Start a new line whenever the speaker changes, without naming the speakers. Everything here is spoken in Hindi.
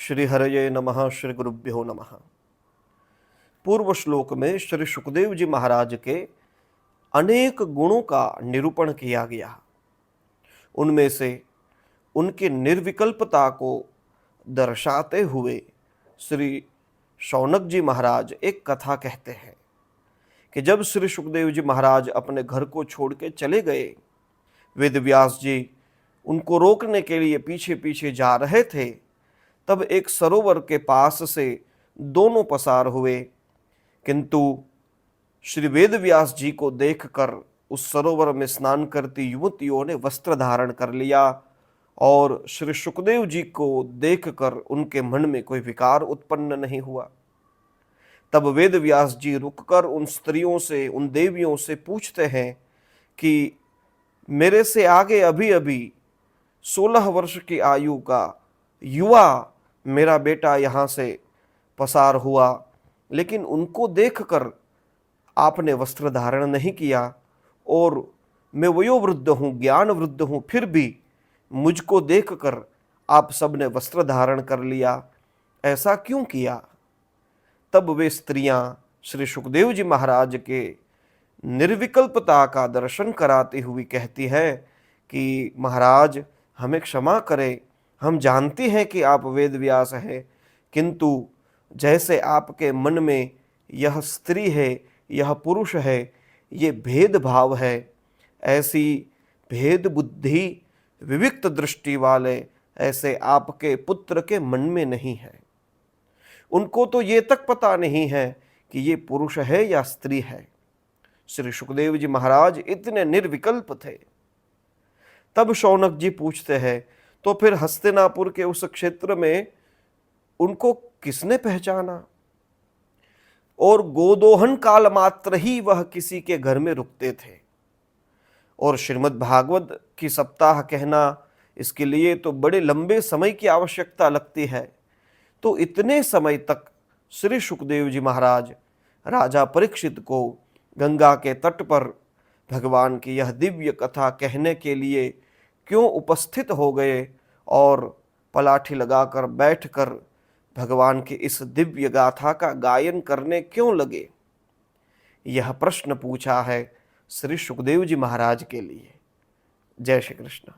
श्री हरये नमः। श्री गुरुभ्यो नमः। पूर्व श्लोक में श्री सुखदेव जी महाराज के अनेक गुणों का निरूपण किया गया। उनमें से उनके निर्विकल्पता को दर्शाते हुए श्री शौनक जी महाराज एक कथा कहते हैं कि जब श्री सुखदेव जी महाराज अपने घर को छोड़ के चले गए, वेद व्यास जी उनको रोकने के लिए पीछे पीछे जा रहे थे, तब एक सरोवर के पास से दोनों पसार हुए, किंतु श्री वेद व्यास जी को देखकर उस सरोवर में स्नान करती युवतियों ने वस्त्र धारण कर लिया और श्री सुखदेव जी को देखकर उनके मन में कोई विकार उत्पन्न नहीं हुआ। तब वेद व्यास जी रुककर उन स्त्रियों से, उन देवियों से पूछते हैं कि मेरे से आगे अभी अभी 16 वर्ष की आयु का युवा मेरा बेटा यहाँ से पसार हुआ, लेकिन उनको देखकर आपने वस्त्र धारण नहीं किया और मैं वयोवृद्ध हूँ, ज्ञान वृद्ध हूँ, फिर भी मुझको देखकर आप सबने वस्त्र धारण कर लिया, ऐसा क्यों किया? तब वे स्त्रियां श्री सुखदेव जी महाराज के निर्विकल्पता का दर्शन कराती हुई कहती है कि महाराज हमें क्षमा करें, हम जानती हैं कि आप वेद व्यास हैं, किंतु जैसे आपके मन में यह स्त्री है, यह पुरुष है, ये भेदभाव है, ऐसी भेद बुद्धि विविक्त दृष्टि वाले ऐसे आपके पुत्र के मन में नहीं है। उनको तो ये तक पता नहीं है कि ये पुरुष है या स्त्री है। श्री सुखदेव जी महाराज इतने निर्विकल्प थे। तब शौनक जी पूछते हैं, तो फिर हस्तिनापुर के उस क्षेत्र में उनको किसने पहचाना? और गोदोहन काल मात्र ही वह किसी के घर में रुकते थे, और श्रीमद् भागवत की सप्ताह कहना, इसके लिए तो बड़े लंबे समय की आवश्यकता लगती है। तो इतने समय तक श्री सुखदेव जी महाराज राजा परीक्षित को गंगा के तट पर भगवान की यह दिव्य कथा कहने के लिए क्यों उपस्थित हो गए और पलाठी लगाकर बैठकर भगवान की इस दिव्य गाथा का गायन करने क्यों लगे? यह प्रश्न पूछा है श्री सुखदेव जी महाराज के लिए। जय श्री कृष्ण।